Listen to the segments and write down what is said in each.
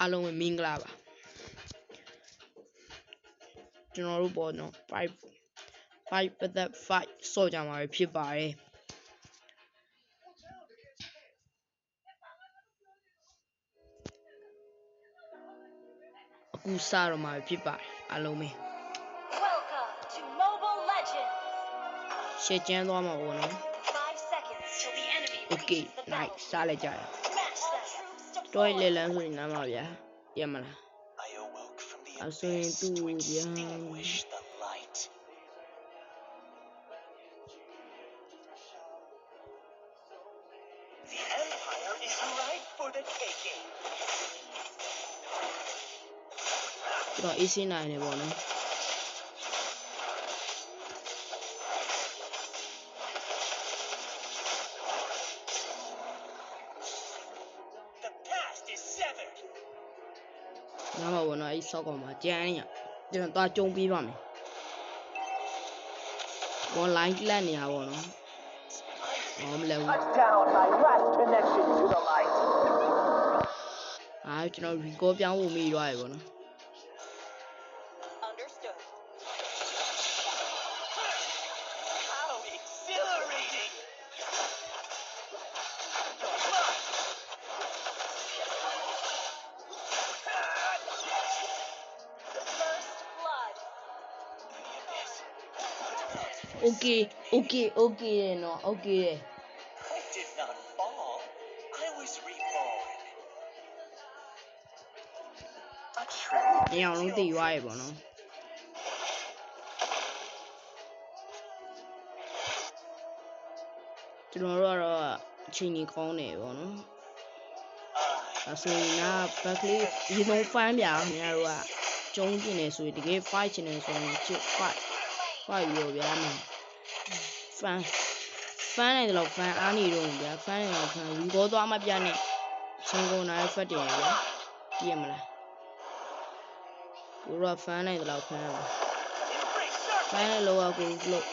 အားလုံးပဲမင်္ဂလာပါကျွန်တော်တို့ပေါ့နော်5 that 5ဆော့ကြမှာဖြစ်ပါတယ်အခုစတော့မှာဖြစ်ပါတယ်အားလုံးပဲရှေ့ကျန်းသွားမှာပေါ့နော် Okay nice စားလိုက်ကြရတော့လေလမ်းဆိုရင်နားမှာဗျာရမလားအဆိုရင်သူ့ဗျာတော့ AC နိုင်နေပေါ့နော်နားမှာပေါ့နော်အဲ့ဆောက်ကောင်မှာကျန်းရကျွန်တော်သွားကြုံပြီးပါမယ်ဘောလိုင်းလက်နေရပါတော့မလဲဘူးကျွန်တော် record ပြောင်းဖို့မိသွားပြီပေါ့နော်Okay နော် Okay ညောင်လုံးတည်သွားရေပေါ့နော်ကျွန်တော်တို့ကတော့အချိန်ကြီးကောင်းနေပေါ့နော်အဆိုရင်ကဘက်ကလေးဒီလိုဖမ်းပြအောင်များတို့ကကျုံးကျင်နေဆိုရင်တကယ် fight ချင်နေဆိုရင်ချစ် fight ရောဗျာမယ်ဖမ်းနေတယ်လို့ဖမ်းအားနေတော့ဗျာဖမ်းနေတော့ဖမ်းရီဘောသွားမှပြနဲ့ချင်းကုန်နာဖတ်တယ်ဗျာပြည့်မလားတို့တော့ဖမ်းနေတယ်လို့ဖမ်းနေလို့ကကိုလို့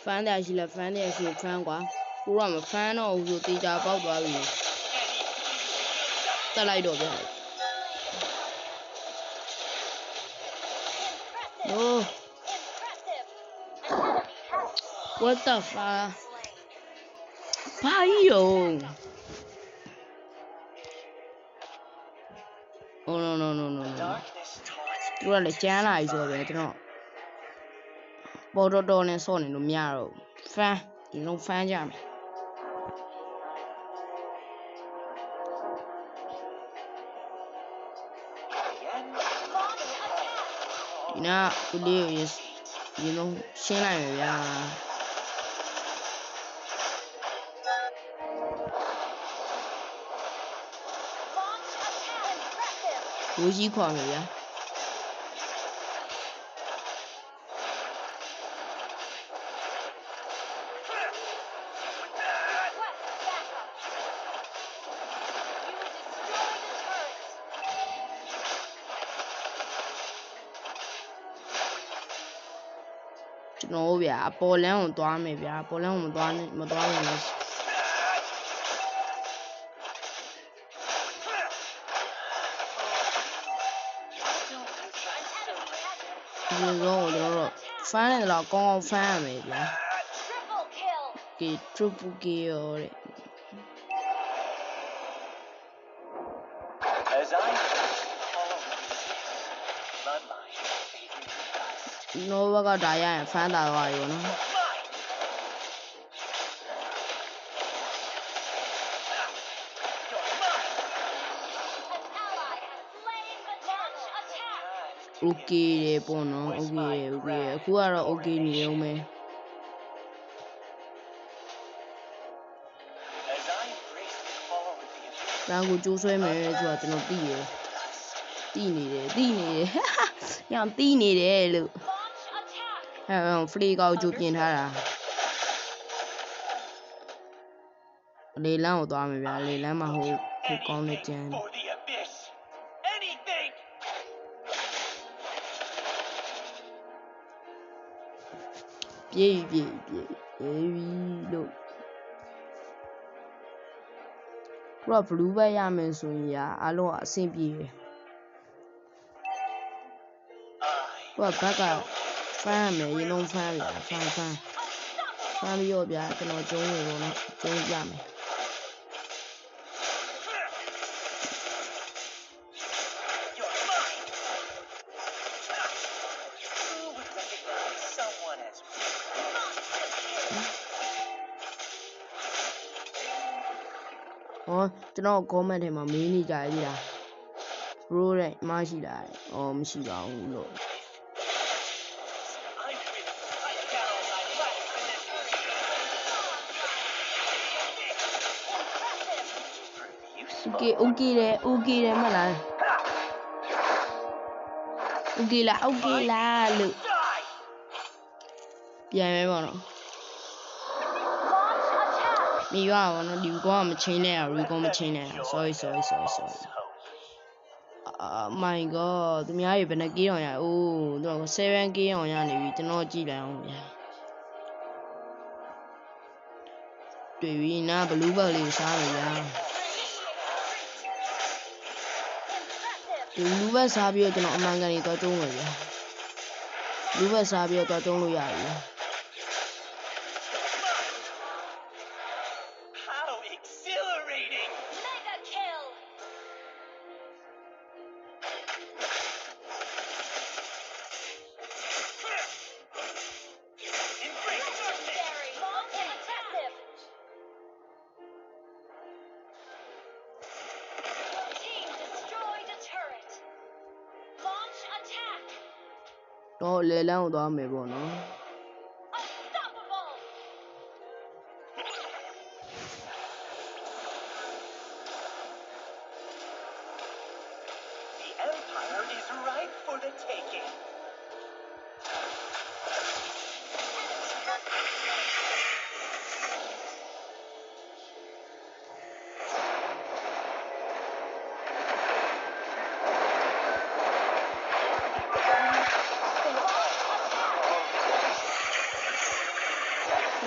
ဖမ်းတယ်ရှိလားဖမ်းတယ်ရှိဖမ်းကွာကိုတော့မဖမ်းတော့ဘူးဆိုတေချာပေါက်သွားပြီတက်လိုက်တော့ဗျာ Oh what the fuck ဘာရော Oh no သူကလည်းကျန်းလာပြီဆိုတော့ကျွန်တော်ပေါ်တော်နဲ့ဆော့နေလို့မရတော့ဖမ်းဒီလုံးဖမ်းကြမယ်ဒီနာကိုလေးကိုဒီလုံးရှင်းလိုက်မယ်ဗျာဘူးကြီးခွာမယ်ဗျာကျွန်တော်ဗျာပေါ်လန်းကိုသွားမယ်ဗျာပေါ်လန်းကိုမသွားဘူးဒီလိုတော့ကျွန်တော်တို့ဖမ်းနေတယ်လို့ကောင်းအောင်ဖမ်းရမယ်ဗျာဒီ triple kill တဲ့နိုဘကဒါရရင်ဖမ်းတာသွားရောနော် okay တယ်ပေါ့နော် okay အခုကတော့ okay နေအောင်မယ်ဒါကိုကြိုးဆွဲမယ်ဆိုတာကျွန်တော်သိတယ်နေတယ်ညောင်တီးနေတယ်လို့free ကောက်ကြိုးပြင်ထားတာလေလန်းကိုသွားမယ်ဗျာလေလန်းမှာဟိုကောင်းနေကြမ်းပြေးလို့ခုတော့ blue ဘက်ရမယ်ဆိုရင်အားလုံးအဆင်ပြေတယ်ခုကဘက်ကဖမ်းမယ်ရေလုံးဖမ်းဗျာဖမ်းပြီးတော့ဗျာကျွန်တော်ကျုံးနေပေါ့နော်ကျုံးပြမယ်ကျွန်တော် comment ထဲမှာမေးနေကြရည်လား bro တဲ့မရှိလားမရှိပါဘူးလို့okay တယ်မလားokay လားလို့ပြန်မယ်ပေါ့နော်မိရပါတော့ဒီကောမချင်းနဲ့ရီကောမချင်းနဲ့ sorry my god သူများတွေဘယ်နှကေးအောင်ရအိုးသူက 7k အောင်ရနေပြီကျွန်တော်ကြည့်လိုက်အောင်ဗျာတွေ့ပြီနာ blue ball လေးစားမယ်ဗျာblue ball စားပြီးတော့ကျွန်တော်အမှန်ကန်ကြီးတော့ကျုံးမယ်ဗျာ blue ball စားပြီးတော့ကျုံးလို့ရပြီတော့လေလန်းကိုသွားမယ်ပေါ့နော်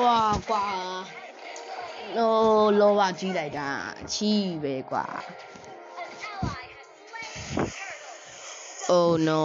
ဝါကွာလောဘကြီးလိုက်တာချီးပဲကွာ oh no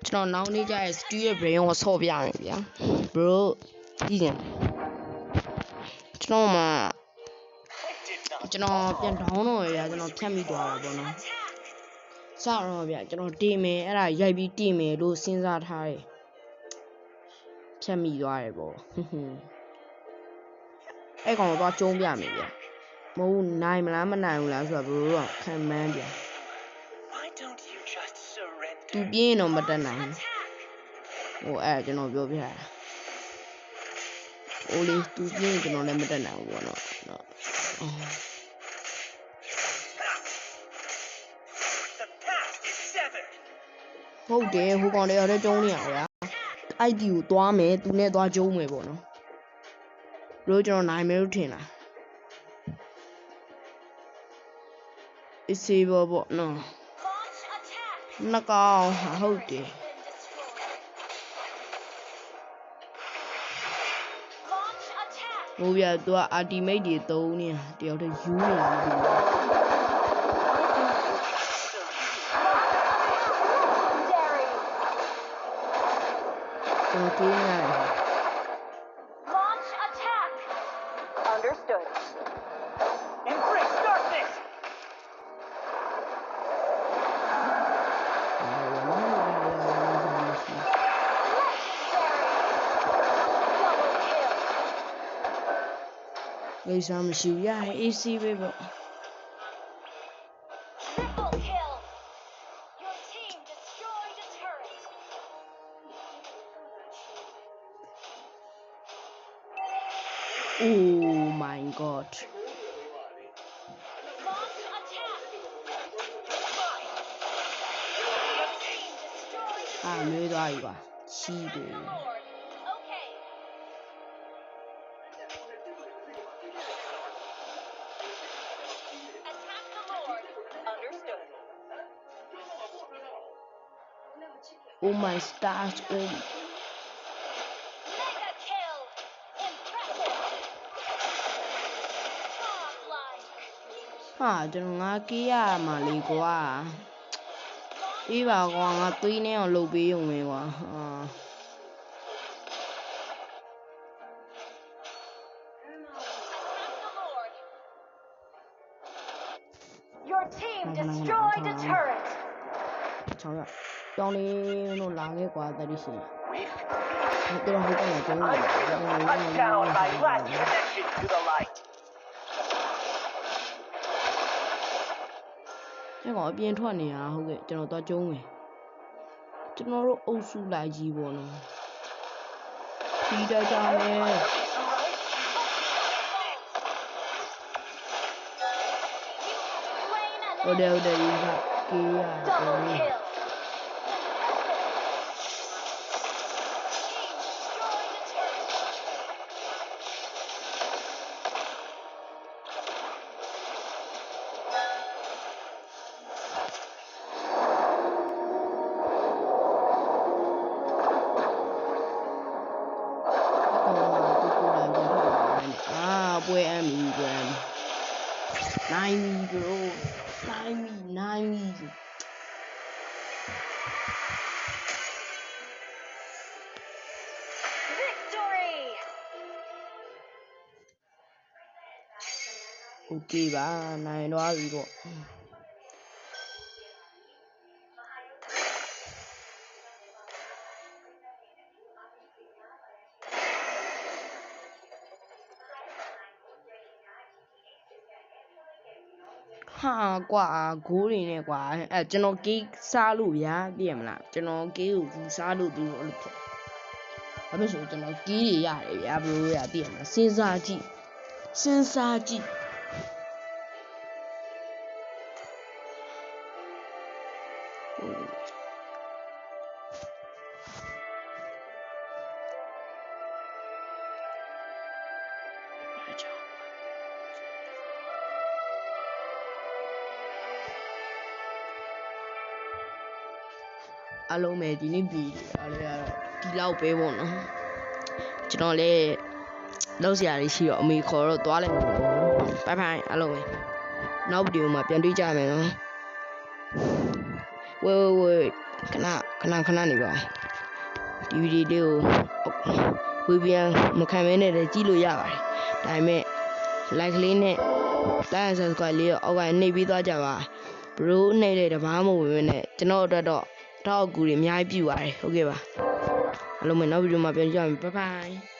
ကျွန်တော်နောက်နေ့ကျရင် steal ရဲ့ brain ကိုဆော့ပြမယ်ဗျာ bro ကြည့်ရင်ကျွန်တော်ပြန် down တော့ရကျွန်တော်ဖြတ်မိသွားတာပေါ့နော်စတော့ဗျကျွန်တော်တင်မယ်အဲ့ဒါရိုက်ပြီးတင်မယ်လို့စဉ်းစားထားတယ်ဖြတ်မိသွားတယ်ပေါ့အဲ့ကောင်တော့ကျုံးပြမယ်ဗျမဟုတ်နိုင်မလားမနိုင်ဘူးလားဆိုတာဘယ်လိုခံမှန်းဗျသူပြင်းတော့မတက်နိုင်ဟိုအဲ့ကျွန်တော်ပြောပြတာဟိုလေသူပြင်းကျွန်တော်လည်းမတက်နိုင်ဘူးပေါ့နော်ဟုတ်တယ်ဟိုကောင်တွေလည်းကျုံးနေရဗျာ ID ကိုသွားမယ်သူနဲ့သွားကျုံးမယ်ပေါ့နော်တို့ကျွန်တော်နိုင်မယ်လို့ထင်လားအစီဘောပေါ့နော်နှကောင်ဟုတ်တယ်ဟိုပြသူက ultimate တွေသုံးနေတာတယောက်တည်းယူနေတာမဟုတ်ဘူးOkay, launch attack. Understood. Embrace darkness. Legendary. Double kill. Gây sao mà xíu ra AC với bộ. Oh my god. Launch attack. Your team destroyed. လွေးသွားပြီကွာချီး Attack ပြီ the Lord. Okay. Attack the Lord. Understood. Oh my stars oh Mega kill. Impressive. Godlike. ဟာကျွန်တော်ငါကေးရမှာလေကွာအေးပါကွာငါသွေးနဲ့အောင်လုပ်ပေးရုံပဲကွာဟာ Attack the Lord. Your team destroyed a turret. 6ရကြောင်းလေးတို့လာခဲ့ကွာ30ရှင် We've တော်တော်ဟုတ်တယ်ကျွန်တော် touchdown by last connection to the light. အဲ့ကောင်အပြင်ထွက်နေတာဟုတ်ကဲ့ကျွန်တော်တော့ကျုံးမယ်ကျွန်တော်တို့အုပ်စုလိုက်ကြီးပေါ့နော်ခီးတကြမယ် Slain an ဟုတ်တယ် enemy. ဟုတ်တယ်ဒီကကေးရ Double kill. Team destroyed a turret. ပွဲအမ်းပြီပွဲအမ်းပြီနိုင်ပြီ bro နိုင်ပြီ Victory. okay ပါနိုင်သွားပြီပေါ့ဟာကွာဂိုးတွေနဲ့ကွာအဲကျွန်တော်ကေးစားလို့ဗျာသိရမလားကျွန်တော်ကေးကိုဘူးစားလို့သူအဲ့လိုဖြစ်ဘာလို့ဆိုကျွန်တော်ကေးတွေရတယ်ဗျာဘလို့ရသိရမလားစဉ်းစားကြည့်အလုံးမဲ့ဒီနေ့ပြီးတယ်အဲ့ဒါဒီလောက်ပဲပေါ့နော်ကျွန်တော်လည်းလောက်စရာတွေရှိတော့အမေခေါ်တော့သွားလိုက်မယ်ပေါ့နော်ဘိုင်ဘိုင်အလုံးပဲနောက်ဗီဒီယိုမှာပြန်တွေ့ကြမယ်နော်ဝေးခဏနေပါဒီဗီဒီယိုလေးကိုဝေပြန်မခံမဲနဲ့လည်းကြည့်လို့ရပါတယ်ဒါပေမဲ့ like လေးနဲ့ like and subscribe လေးအောက်ကနှိပ်ပြီးသွားကြပါဘရိုးနှိပ်လိုက်တဘာမှမဝင်နဲ့ကျွန်တော်အတွက်တော့တောက်အကူတွေအများကြီးပြူပါတယ်ဟုတ်ကဲ့ပါအားလုံးပဲနောက်ဗီဒီယိုမှာပြန်ကြည့်ကြမယ်ဘိုင်ဘိုင်